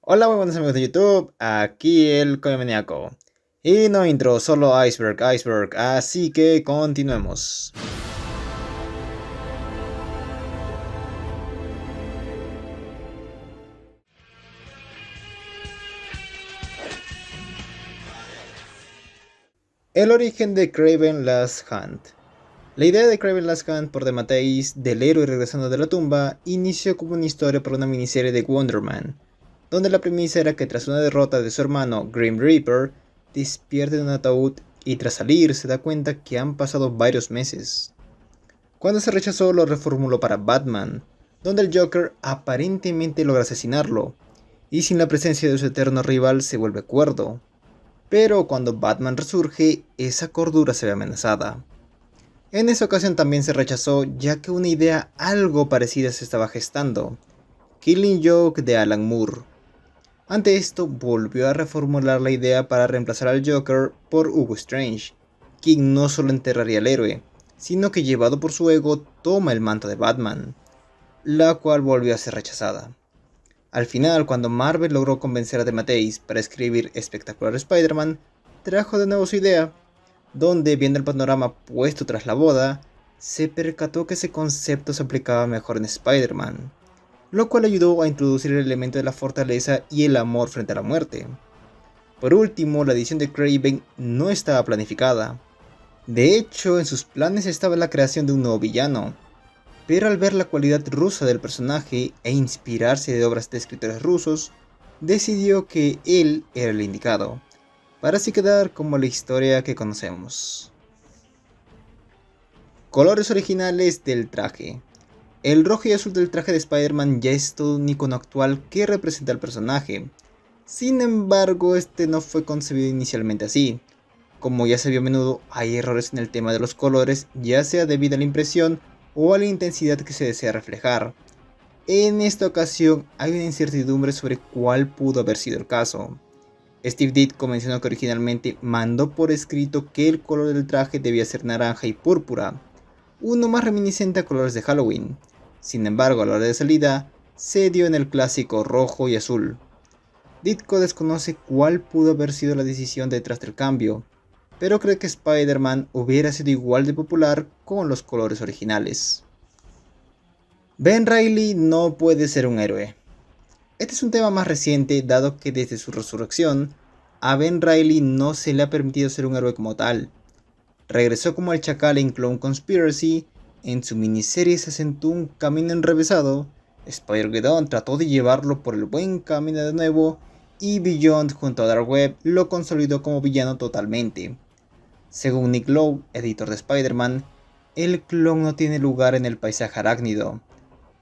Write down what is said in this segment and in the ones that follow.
Hola, muy buenos amigos de YouTube, aquí el Coño Maníaco. Y no intro, solo iceberg, así que continuemos. El origen de Kraven Last Hunt. La idea de Kraven Last Hunt por DeMatteis, del héroe regresando de la tumba, inició como una historia para una miniserie de Wonder Man, donde la premisa era que tras una derrota de su hermano Grim Reaper, despierte en un ataúd y tras salir se da cuenta que han pasado varios meses. Cuando se rechazó lo reformuló para Batman, donde el Joker aparentemente logra asesinarlo, y sin la presencia de su eterno rival se vuelve cuerdo. Pero cuando Batman resurge, esa cordura se ve amenazada. En esa ocasión también se rechazó ya que una idea algo parecida se estaba gestando, Killing Joke de Alan Moore. Ante esto volvió a reformular la idea para reemplazar al Joker por Hugo Strange, quien no solo enterraría al héroe, sino que llevado por su ego toma el manto de Batman, la cual volvió a ser rechazada. Al final, cuando Marvel logró convencer a DeMatteis para escribir Espectacular Spider-Man, trajo de nuevo su idea, donde viendo el panorama puesto tras la boda, se percató que ese concepto se aplicaba mejor en Spider-Man, lo cual ayudó a introducir el elemento de la fortaleza y el amor frente a la muerte. Por último, la edición de Kraven no estaba planificada. De hecho, en sus planes estaba la creación de un nuevo villano, pero al ver la cualidad rusa del personaje e inspirarse de obras de escritores rusos, decidió que él era el indicado, para así quedar como la historia que conocemos. Colores originales del traje. El rojo y azul del traje de Spider-Man ya es todo un icono actual que representa al personaje. Sin embargo, este no fue concebido inicialmente así. Como ya se vio a menudo, hay errores en el tema de los colores, ya sea debido a la impresión o a la intensidad que se desea reflejar. En esta ocasión hay una incertidumbre sobre cuál pudo haber sido el caso. Steve Ditko mencionó que originalmente mandó por escrito que el color del traje debía ser naranja y púrpura, uno más reminiscente a colores de Halloween. Sin embargo, a la hora de salida, se dio en el clásico rojo y azul. Ditko desconoce cuál pudo haber sido la decisión detrás del cambio, pero cree que Spider-Man hubiera sido igual de popular con los colores originales. Ben Reilly no puede ser un héroe. Este es un tema más reciente dado que desde su resurrección, a Ben Reilly no se le ha permitido ser un héroe como tal. Regresó como el Chacal en Clone Conspiracy, en su miniserie se sentó un camino enrevesado, Spider-Geddon trató de llevarlo por el buen camino de nuevo, y Beyond junto a Dark Web lo consolidó como villano totalmente. Según Nick Lowe, editor de Spider-Man, el clon no tiene lugar en el paisaje arácnido,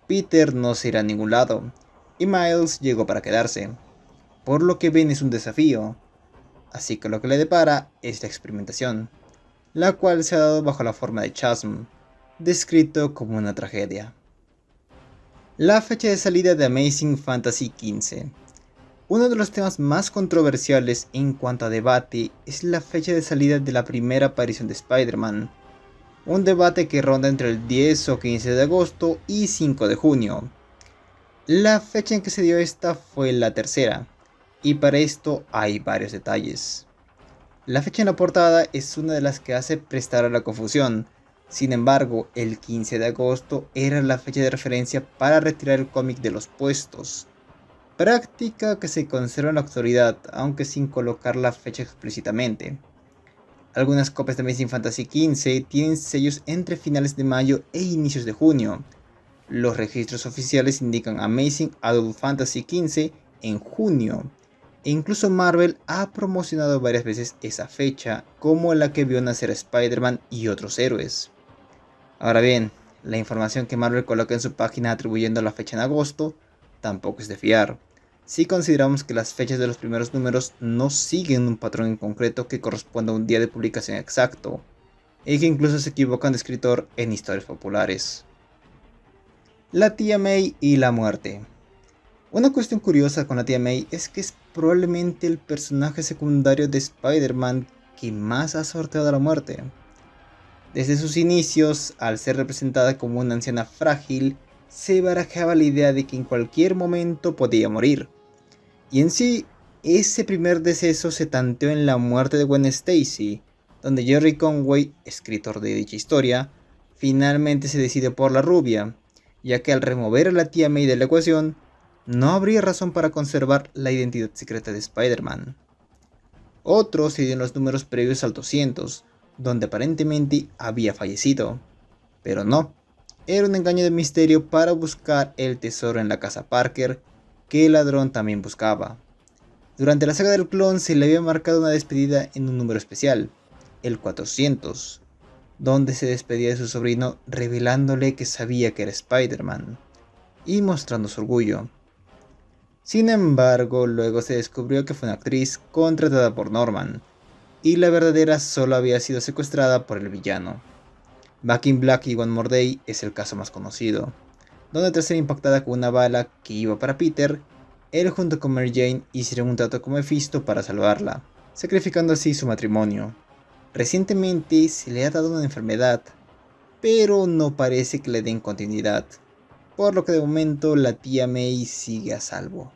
Peter no se irá a ningún lado, y Miles llegó para quedarse, por lo que Ben es un desafío, así que lo que le depara es la experimentación, la cual se ha dado bajo la forma de Chasm, descrito como una tragedia. La fecha de salida de Amazing Fantasy XV. Uno de los temas más controversiales en cuanto a debate es la fecha de salida de la primera aparición de Spider-Man, un debate que ronda entre el 10 o 15 de agosto y 5 de junio. La fecha en que se dio esta fue la tercera, y para esto hay varios detalles. La fecha en la portada es una de las que hace prestar a la confusión. Sin embargo, el 15 de agosto era la fecha de referencia para retirar el cómic de los puestos, práctica que se conserva en la actualidad, aunque sin colocar la fecha explícitamente. Algunas copias de Amazing Fantasy XV tienen sellos entre finales de mayo e inicios de junio. Los registros oficiales indican Amazing Adult Fantasy XV en junio, e incluso Marvel ha promocionado varias veces esa fecha como la que vio nacer a Spider-Man y otros héroes. Ahora bien, la información que Marvel coloca en su página atribuyendo la fecha en agosto tampoco es de fiar, si consideramos que las fechas de los primeros números no siguen un patrón en concreto que corresponda a un día de publicación exacto, y que incluso se equivocan de escritor en historias populares. La tía May y la muerte. Una cuestión curiosa con la tía May es que es probablemente el personaje secundario de Spider-Man que más ha sorteado la muerte. Desde sus inicios, al ser representada como una anciana frágil, se barajaba la idea de que en cualquier momento podía morir. Y en sí, ese primer deceso se tanteó en la muerte de Gwen Stacy, donde Jerry Conway, escritor de dicha historia, finalmente se decide por la rubia, ya que al remover a la tía May de la ecuación, no habría razón para conservar la identidad secreta de Spider-Man. Otro se dio en los números previos al 200, donde aparentemente había fallecido, pero no, era un engaño de Misterio para buscar el tesoro en la casa Parker, que el ladrón también buscaba. Durante la saga del clon se le había marcado una despedida en un número especial, el 400, donde se despedía de su sobrino revelándole que sabía que era Spider-Man, y mostrando su orgullo. Sin embargo, luego se descubrió que fue una actriz contratada por Norman, y la verdadera solo había sido secuestrada por el villano. Back in Black y One More Day es el caso más conocido, donde tras ser impactada con una bala que iba para Peter, él junto con Mary Jane hicieron un trato con Mephisto para salvarla, sacrificando así su matrimonio. Recientemente se le ha dado una enfermedad, pero no parece que le den continuidad, por lo que de momento la tía May sigue a salvo.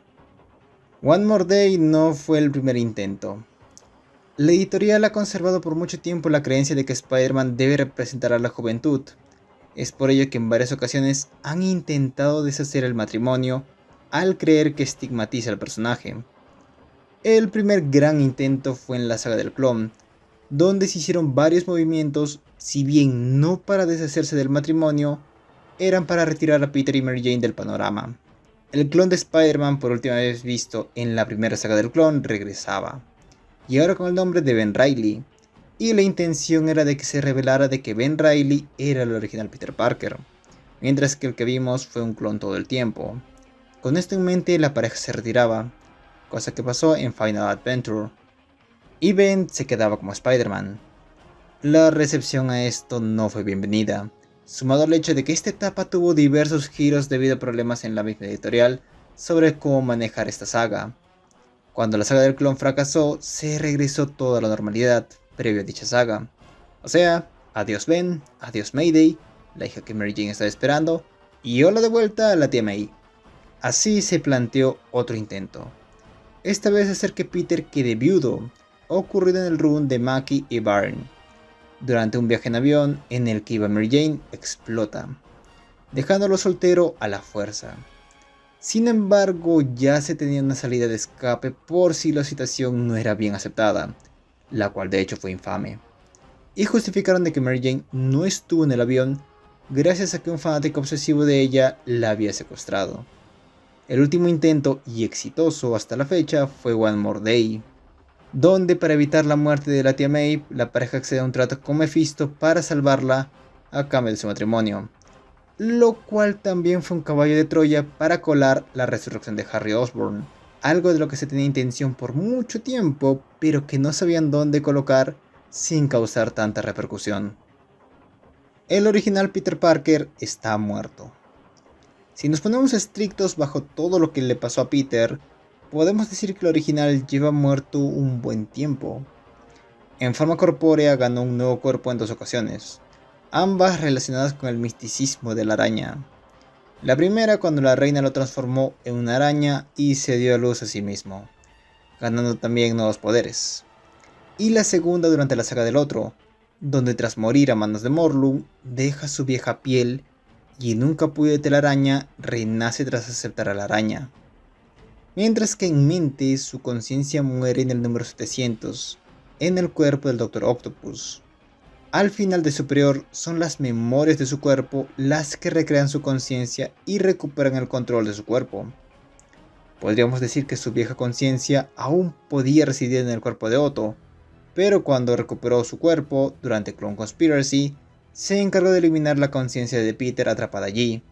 One More Day no fue el primer intento. La editorial ha conservado por mucho tiempo la creencia de que Spider-Man debe representar a la juventud. Es por ello que en varias ocasiones han intentado deshacer el matrimonio al creer que estigmatiza al personaje. El primer gran intento fue en la saga del clon, donde se hicieron varios movimientos, si bien no para deshacerse del matrimonio, eran para retirar a Peter y Mary Jane del panorama. El clon de Spider-Man, por última vez visto en la primera saga del clon, regresaba, y ahora con el nombre de Ben Reilly, y la intención era de que se revelara de que Ben Reilly era el original Peter Parker, mientras que el que vimos fue un clon todo el tiempo. Con esto en mente, la pareja se retiraba, cosa que pasó en Final Adventure, y Ben se quedaba como Spider-Man. La recepción a esto no fue bienvenida, sumado al hecho de que esta etapa tuvo diversos giros debido a problemas en la misma editorial sobre cómo manejar esta saga. Cuando la saga del clon fracasó, se regresó toda la normalidad previo a dicha saga. O sea, adiós Ben, adiós Mayday, la hija que Mary Jane estaba esperando, y hola de vuelta a la tía May. Así se planteó otro intento, esta vez hacer que Peter quede viudo, ocurrido en el run de Mackie y Barney. Durante un viaje en avión en el que iba Mary Jane, explota, dejándolo soltero a la fuerza. Sin embargo, ya se tenía una salida de escape por si la situación no era bien aceptada, la cual de hecho fue infame. Y justificaron de que Mary Jane no estuvo en el avión gracias a que un fanático obsesivo de ella la había secuestrado. El último intento, y exitoso hasta la fecha, fue One More Day, donde para evitar la muerte de la tía May, la pareja accede a un trato con Mephisto para salvarla a cambio de su matrimonio, lo cual también fue un caballo de Troya para colar la resurrección de Harry Osborn, algo de lo que se tenía intención por mucho tiempo, pero que no sabían dónde colocar sin causar tanta repercusión. El original Peter Parker está muerto. Si nos ponemos estrictos bajo todo lo que le pasó a Peter, podemos decir que el original lleva muerto un buen tiempo. En forma corpórea ganó un nuevo cuerpo en dos ocasiones, ambas relacionadas con el misticismo de la araña. La primera cuando la reina lo transformó en una araña y se dio a luz a sí mismo, ganando también nuevos poderes. Y la segunda durante la saga del otro, donde tras morir a manos de Morlun, deja su vieja piel y en un capullo de telaraña renace tras aceptar a la araña. Mientras que en mente su conciencia muere en el número 700, en el cuerpo del Dr. Octopus. Al final de Superior son las memorias de su cuerpo las que recrean su conciencia y recuperan el control de su cuerpo. Podríamos decir que su vieja conciencia aún podía residir en el cuerpo de Otto, pero cuando recuperó su cuerpo durante Clone Conspiracy, se encargó de eliminar la conciencia de Peter atrapada allí,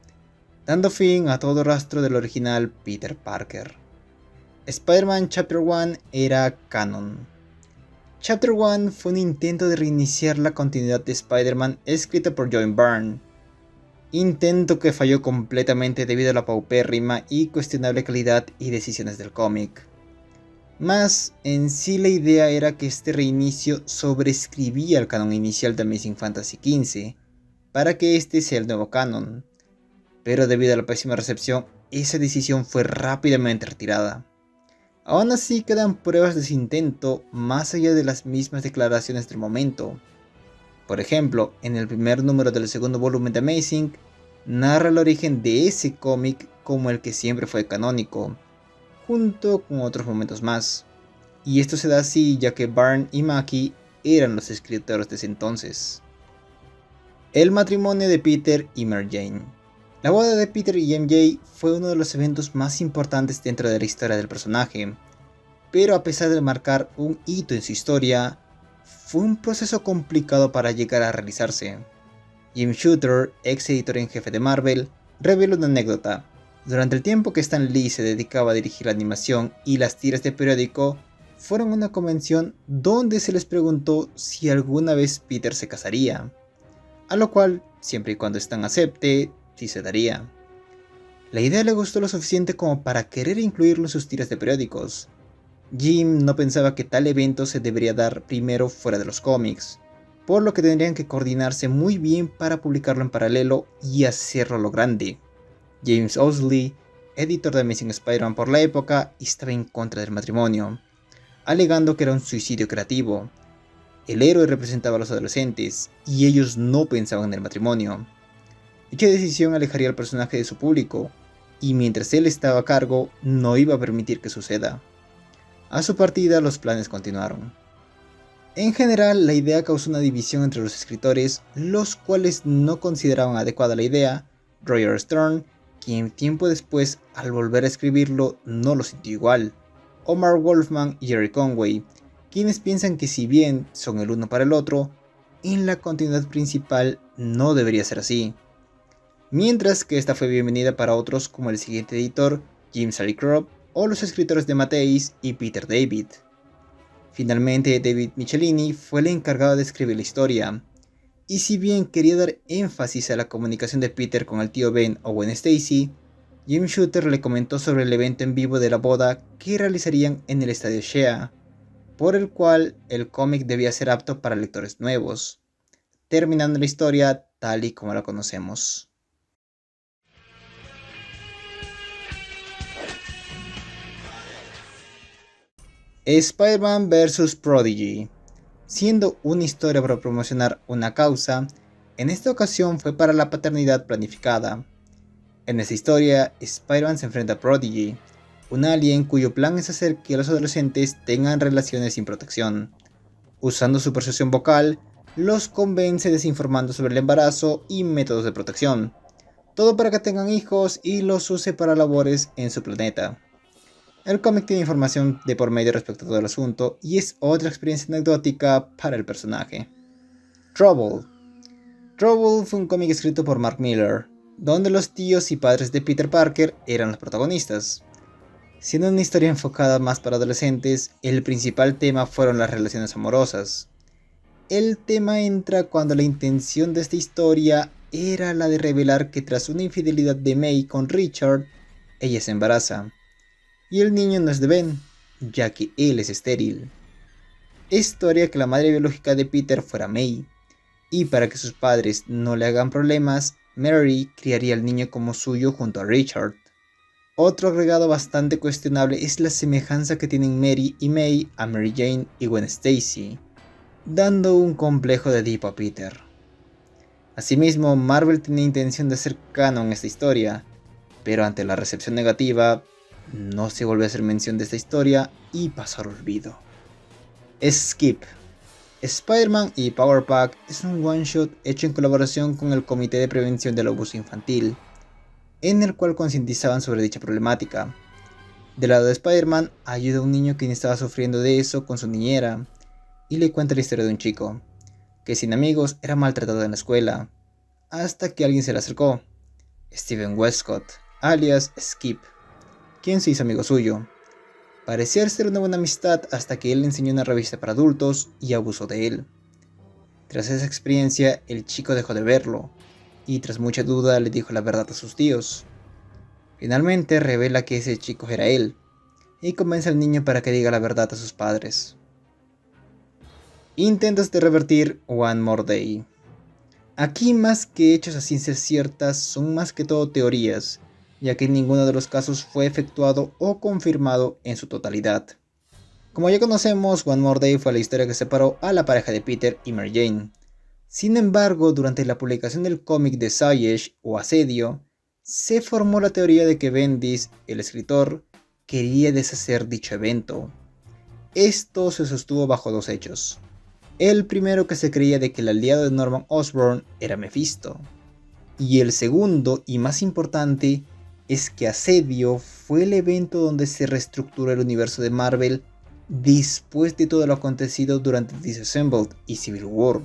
dando fin a todo rastro del original Peter Parker. Spider-Man Chapter 1 era canon. Chapter 1 fue un intento de reiniciar la continuidad de Spider-Man escrita por John Byrne, intento que falló completamente debido a la paupérrima y cuestionable calidad y decisiones del cómic. Más en sí la idea era que este reinicio sobreescribía el canon inicial de Amazing Fantasy XV, para que este sea el nuevo canon, pero debido a la pésima recepción, esa decisión fue rápidamente retirada. Aún así quedan pruebas de ese intento más allá de las mismas declaraciones del momento. Por ejemplo, en el primer número del segundo volumen de Amazing, narra el origen de ese cómic como el que siempre fue canónico, junto con otros momentos más. Y esto se da así ya que Byrne y Mackie eran los escritores de ese entonces. El matrimonio de Peter y Mary Jane. La boda de Peter y MJ fue uno de los eventos más importantes dentro de la historia del personaje, pero a pesar de marcar un hito en su historia, fue un proceso complicado para llegar a realizarse. Jim Shooter, ex editor en jefe de Marvel, reveló una anécdota. Durante el tiempo que Stan Lee se dedicaba a dirigir la animación y las tiras de periódico, fueron a una convención donde se les preguntó si alguna vez Peter se casaría, a lo cual, siempre y cuando Stan acepte, sí se daría. La idea le gustó lo suficiente como para querer incluirlo en sus tiras de periódicos. Jim no pensaba que tal evento se debería dar primero fuera de los cómics, por lo que tendrían que coordinarse muy bien para publicarlo en paralelo y hacerlo a lo grande. James Owsley, editor de Amazing Spider-Man por la época, estaba en contra del matrimonio, alegando que era un suicidio creativo. El héroe representaba a los adolescentes, y ellos no pensaban en el matrimonio. Dicha decisión alejaría al personaje de su público, y mientras él estaba a cargo, no iba a permitir que suceda. A su partida, los planes continuaron. En general, la idea causó una división entre los escritores, los cuales no consideraban adecuada la idea. Roger Stern, quien tiempo después, al volver a escribirlo, no lo sintió igual. Omar Wolfman y Jerry Conway, quienes piensan que si bien son el uno para el otro, en la continuidad principal no debería ser así. Mientras que esta fue bienvenida para otros como el siguiente editor, Jim Salicrup, o los escritores de Mattheis y Peter David. Finalmente, David Michelini fue el encargado de escribir la historia, y si bien quería dar énfasis a la comunicación de Peter con el tío Ben o Gwen Stacy, Jim Shooter le comentó sobre el evento en vivo de la boda que realizarían en el estadio Shea, por el cual el cómic debía ser apto para lectores nuevos, terminando la historia tal y como la conocemos. Spider-Man vs. Prodigy. Siendo una historia para promocionar una causa, en esta ocasión fue para la paternidad planificada. En esta historia, Spider-Man se enfrenta a Prodigy, un alien cuyo plan es hacer que los adolescentes tengan relaciones sin protección. Usando su persuasión vocal, los convence desinformando sobre el embarazo y métodos de protección, todo para que tengan hijos y los use para labores en su planeta. El cómic tiene información de por medio respecto a todo el asunto y es otra experiencia anecdótica para el personaje. Trouble. Trouble fue un cómic escrito por Mark Millar, donde los tíos y padres de Peter Parker eran los protagonistas. Siendo una historia enfocada más para adolescentes, el principal tema fueron las relaciones amorosas. El tema entra cuando la intención de esta historia era la de revelar que tras una infidelidad de May con Richard, ella se embaraza. Y el niño no es de Ben, ya que él es estéril. Esto haría que la madre biológica de Peter fuera May, y para que sus padres no le hagan problemas, Mary criaría al niño como suyo junto a Richard. Otro agregado bastante cuestionable es la semejanza que tienen Mary y May a Mary Jane y Gwen Stacy, dando un complejo de Edipo a Peter. Asimismo, Marvel tenía intención de hacer canon esta historia, pero ante la recepción negativa, no se volvió a hacer mención de esta historia y pasó al olvido. Skip. Spider-Man y Power Pack es un one-shot hecho en colaboración con el Comité de Prevención del Abuso Infantil, en el cual concientizaban sobre dicha problemática. Del lado de Spider-Man, ayuda a un niño quien estaba sufriendo de eso con su niñera, y le cuenta la historia de un chico, que sin amigos era maltratado en la escuela, hasta que alguien se le acercó, Steven Westcott, alias Skip, quien se hizo amigo suyo. Parecía ser una buena amistad hasta que él le enseñó una revista para adultos y abusó de él. Tras esa experiencia, el chico dejó de verlo, y tras mucha duda le dijo la verdad a sus tíos. Finalmente revela que ese chico era él, y convence al niño para que diga la verdad a sus padres. Intentos de revertir One More Day. Aquí más que hechos a ciencias ciertas son más que todo teorías, ya que ninguno de los casos fue efectuado o confirmado en su totalidad. Como ya conocemos, One More Day fue la historia que separó a la pareja de Peter y Mary Jane. Sin embargo, durante la publicación del cómic de Siege o Asedio, se formó la teoría de que Bendis, el escritor, quería deshacer dicho evento. Esto se sostuvo bajo dos hechos. El primero, que se creía de que el aliado de Norman Osborn era Mephisto. Y el segundo, y más importante, es que Asedio fue el evento donde se reestructuró el universo de Marvel después de todo lo acontecido durante Disassembled y Civil War.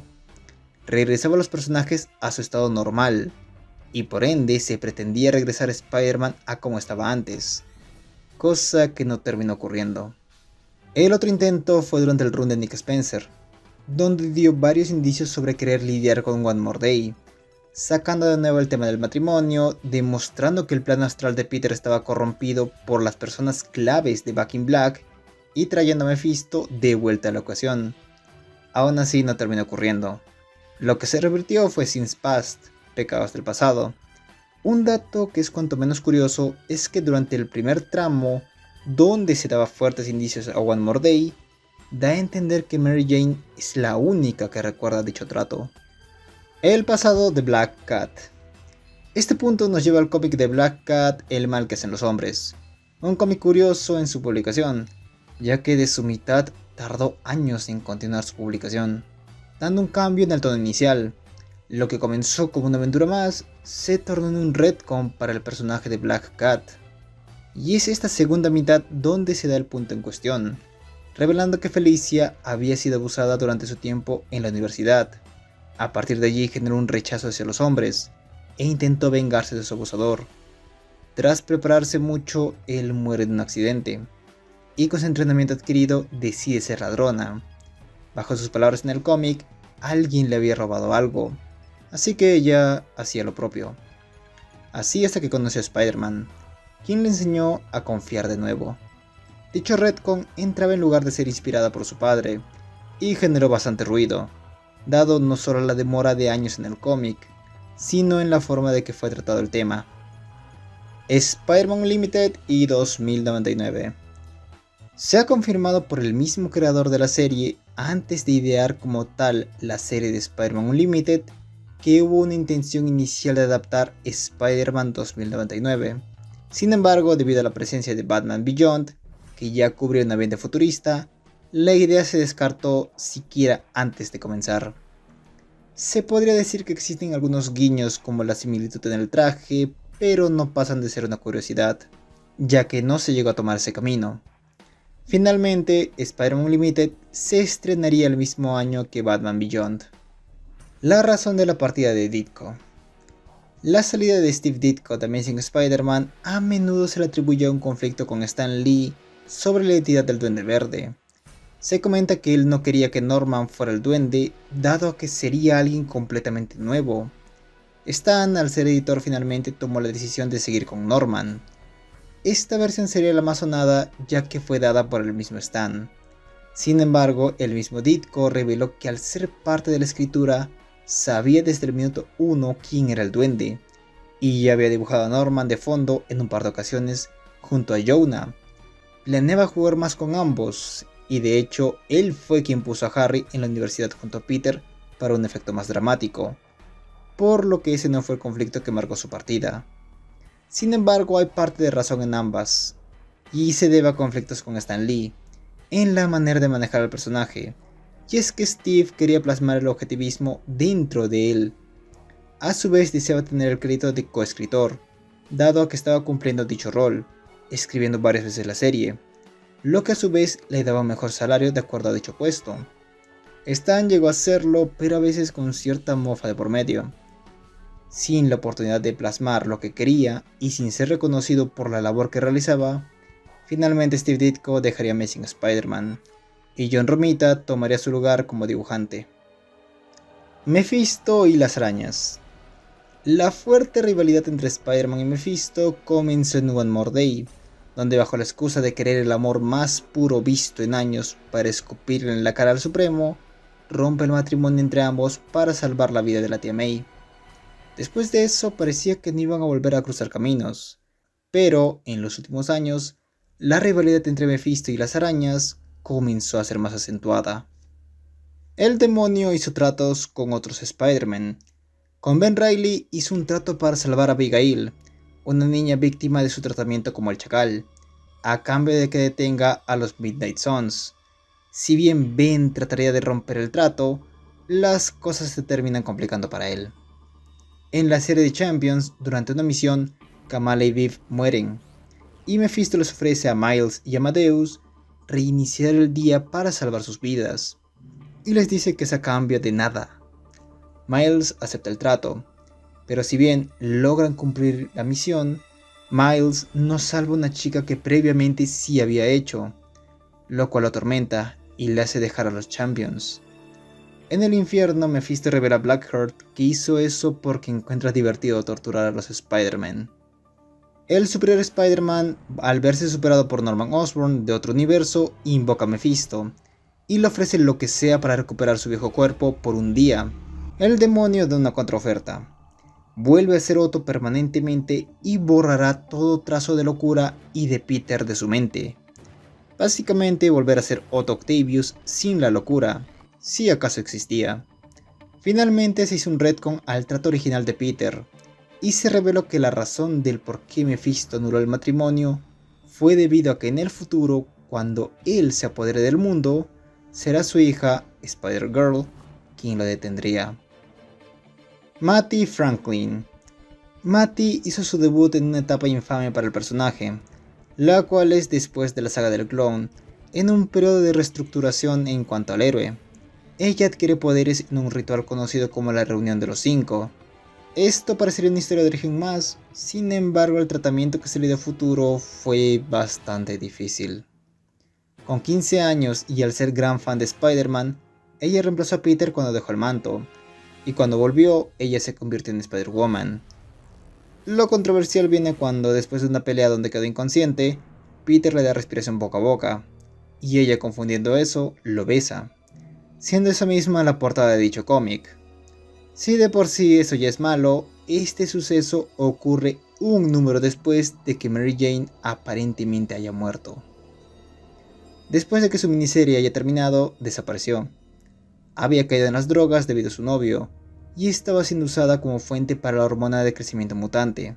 Regresaba a los personajes a su estado normal, y por ende se pretendía regresar a Spider-Man a como estaba antes, cosa que no terminó ocurriendo. El otro intento fue durante el run de Nick Spencer, donde dio varios indicios sobre querer lidiar con One More Day, sacando de nuevo el tema del matrimonio, demostrando que el plano astral de Peter estaba corrompido por las personas claves de Back in Black, y trayendo a Mephisto de vuelta a la ocasión. Aún así no terminó ocurriendo. Lo que se revirtió fue Sins Past, pecados del pasado. Un dato que es cuanto menos curioso es que durante el primer tramo, donde se daba fuertes indicios a One More Day, da a entender que Mary Jane es la única que recuerda dicho trato. El pasado de Black Cat. Este punto nos lleva al cómic de Black Cat, El mal que hacen los hombres. Un cómic curioso en su publicación, ya que de su mitad tardó años en continuar su publicación, dando un cambio en el tono inicial. Lo que comenzó como una aventura más, se tornó en un retcon para el personaje de Black Cat. Y es esta segunda mitad donde se da el punto en cuestión, revelando que Felicia había sido abusada durante su tiempo en la universidad. A partir de allí generó un rechazo hacia los hombres, e intentó vengarse de su abusador. Tras prepararse mucho, él muere en un accidente, y con su entrenamiento adquirido decide ser ladrona. Bajo sus palabras en el cómic, alguien le había robado algo, así que ella hacía lo propio. Así hasta que conoció a Spider-Man, quien le enseñó a confiar de nuevo. Dicho retcon entraba en lugar de ser inspirada por su padre, y generó bastante ruido, dado no solo la demora de años en el cómic, sino en la forma de que fue tratado el tema. Spider-Man Unlimited y 2099. Se ha confirmado por el mismo creador de la serie, antes de idear como tal la serie de Spider-Man Unlimited, que hubo una intención inicial de adaptar Spider-Man 2099. Sin embargo, debido a la presencia de Batman Beyond, que ya cubrió un ambiente futurista, la idea se descartó siquiera antes de comenzar. Se podría decir que existen algunos guiños como la similitud en el traje, pero no pasan de ser una curiosidad, ya que no se llegó a tomar ese camino. Finalmente, Spider-Man Unlimited se estrenaría el mismo año que Batman Beyond. La razón de la partida de Ditko. La salida de Steve Ditko de Amazing Spider-Man a menudo se le atribuye a un conflicto con Stan Lee sobre la identidad del Duende Verde. Se comenta que él no quería que Norman fuera el Duende, dado que sería alguien completamente nuevo. Stan, al ser editor, finalmente tomó la decisión de seguir con Norman. Esta versión sería la más sonada, ya que fue dada por el mismo Stan. Sin embargo, el mismo Ditko reveló que al ser parte de la escritura, sabía desde el minuto 1 quién era el Duende, y ya había dibujado a Norman de fondo en un par de ocasiones junto a Jonah. Planeaba jugar más con ambos, y de hecho él fue quien puso a Harry en la universidad junto a Peter para un efecto más dramático, por lo que ese no fue el conflicto que marcó su partida. Sin embargo, hay parte de razón en ambas, y se debe a conflictos con Stan Lee, en la manera de manejar al personaje, y es que Steve quería plasmar el objetivismo dentro de él. A su vez deseaba tener el crédito de coescritor, dado que estaba cumpliendo dicho rol, escribiendo varias veces la serie, lo que a su vez le daba un mejor salario de acuerdo a dicho puesto. Stan llegó a hacerlo, pero a veces con cierta mofa de por medio. Sin la oportunidad de plasmar lo que quería y sin ser reconocido por la labor que realizaba, finalmente Steve Ditko dejaría Amazing Spider-Man, y John Romita tomaría su lugar como dibujante. Mephisto y las arañas. La fuerte rivalidad entre Spider-Man y Mephisto comenzó en One More Day, donde bajo la excusa de querer el amor más puro visto en años para escupirle en la cara al Supremo, rompe el matrimonio entre ambos para salvar la vida de la tía May. Después de eso parecía que no iban a volver a cruzar caminos, Pero en los últimos años, la rivalidad entre Mephisto y las arañas comenzó a ser más acentuada. El demonio hizo tratos con otros Spider-Man. Con Ben Reilly hizo un trato para salvar a Abigail, una niña víctima de su tratamiento como el Chacal, a cambio de que detenga a los Midnight Suns. Si bien Ben trataría de romper el trato, las cosas se terminan complicando para él. En la serie de Champions, durante una misión, Kamala y Viv mueren, y Mephisto les ofrece a Miles y Amadeus reiniciar el día para salvar sus vidas, y les dice que es a cambio de nada. Miles acepta el trato, pero si bien logran cumplir la misión, Miles no salva a una chica que previamente sí había hecho, lo cual lo atormenta y le hace dejar a los Champions. En el infierno, Mephisto revela a Blackheart que hizo eso porque encuentra divertido torturar a los Spider-Man. El superior Spider-Man, al verse superado por Norman Osborn de otro universo, invoca a Mephisto y le ofrece lo que sea para recuperar su viejo cuerpo por un día. El demonio da una contraoferta. Vuelve a ser Otto permanentemente y borrará todo trazo de locura y de Peter de su mente. Básicamente volver a ser Otto Octavius sin la locura, si acaso existía. Finalmente se hizo un retcon al trato original de Peter, y se reveló que la razón del por qué Mephisto anuló el matrimonio fue debido a que en el futuro, cuando él se apodere del mundo, será su hija, Spider-Girl, quien lo detendría. Mattie Franklin. Mattie hizo su debut en una etapa infame para el personaje, la cual es después de la saga del clon, en un periodo de reestructuración en cuanto al héroe. Ella adquiere poderes en un ritual conocido como la Reunión de los Cinco. Esto parecería una historia de origen más, sin embargo el tratamiento que se le dio a futuro fue bastante difícil. Con 15 años y al ser gran fan de Spider-Man, ella reemplazó a Peter cuando dejó el manto, y cuando volvió, ella se convirtió en Spider-Woman. Lo controversial viene cuando, después de una pelea donde quedó inconsciente, Peter le da respiración boca a boca, y ella, confundiendo eso, lo besa, siendo esa misma la portada de dicho cómic. Si de por sí eso ya es malo, este suceso ocurre un número después de que Mary Jane aparentemente haya muerto. Después de que su miniserie haya terminado, desapareció. Había caído en las drogas debido a su novio, y estaba siendo usada como fuente para la hormona de crecimiento mutante.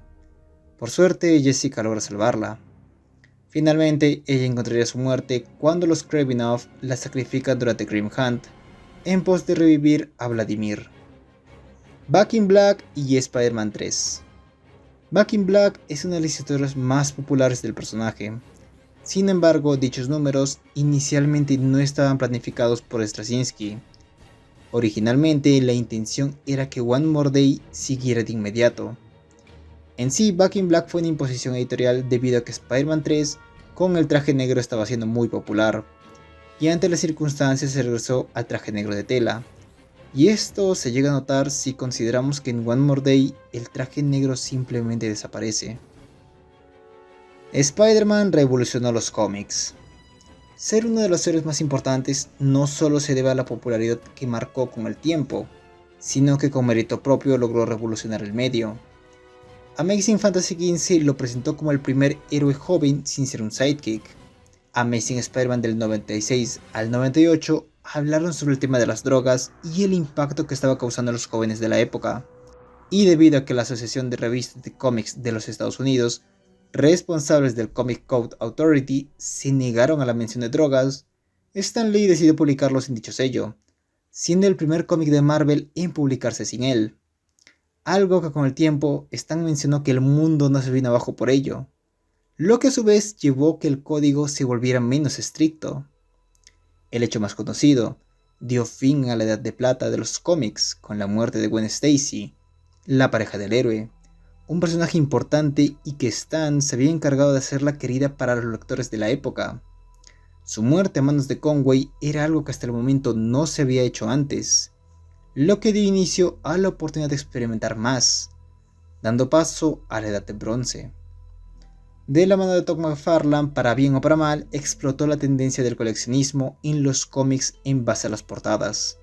Por suerte, Jessica logra salvarla. Finalmente, ella encontraría su muerte cuando los Kravenov la sacrifican durante Grim Hunt, en pos de revivir a Vladimir. Back in Black y Spider-Man 3. Back in Black es una de las historias más populares del personaje. Sin embargo, dichos números inicialmente no estaban planificados por Straczynski. Originalmente, la intención era que One More Day siguiera de inmediato. En sí, Back in Black fue una imposición editorial debido a que Spider-Man 3 con el traje negro estaba siendo muy popular, y ante las circunstancias se regresó al traje negro de tela. Y esto se llega a notar si consideramos que en One More Day el traje negro simplemente desaparece. Spider-Man revolucionó los cómics. Ser uno de los héroes más importantes no solo se debe a la popularidad que marcó con el tiempo, sino que con mérito propio logró revolucionar el medio. Amazing Fantasy XV lo presentó como el primer héroe joven sin ser un sidekick. Amazing Spider-Man del 96 al 98 hablaron sobre el tema de las drogas y el impacto que estaba causando a los jóvenes de la época. Y debido a que la Asociación de Revistas de Cómics de los Estados Unidos, responsables del Comic Code Authority, se negaron a la mención de drogas, Stan Lee decidió publicarlo sin dicho sello, siendo el primer cómic de Marvel en publicarse sin él. Algo que con el tiempo Stan mencionó que el mundo no se vino abajo por ello, lo que a su vez llevó a que el código se volviera menos estricto. El hecho más conocido dio fin a la edad de plata de los cómics con la muerte de Gwen Stacy, la pareja del héroe, un personaje importante y que Stan se había encargado de hacerla querida para los lectores de la época. Su muerte a manos de Conway era algo que hasta el momento no se había hecho antes, lo que dio inicio a la oportunidad de experimentar más, dando paso a la Edad de Bronce. De la mano de Todd McFarlane, para bien o para mal, explotó la tendencia del coleccionismo en los cómics en base a las portadas,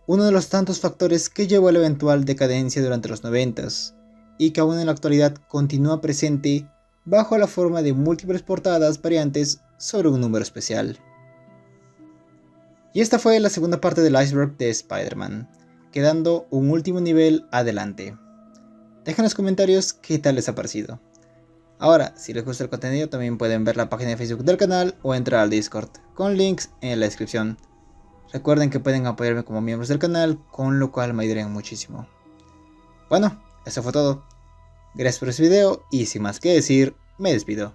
uno de los tantos factores que llevó a la eventual decadencia durante los 90s, y que aún en la actualidad continúa presente bajo la forma de múltiples portadas variantes sobre un número especial. Y esta fue la segunda parte del iceberg de Spider-Man, quedando un último nivel adelante. Dejen en los comentarios qué tal les ha parecido. Ahora, si les gusta el contenido también pueden ver la página de Facebook del canal o entrar al Discord, con links en la descripción. Recuerden que pueden apoyarme como miembros del canal, con lo cual me ayudarían muchísimo. Bueno, eso fue todo. Gracias por este video y sin más que decir, me despido.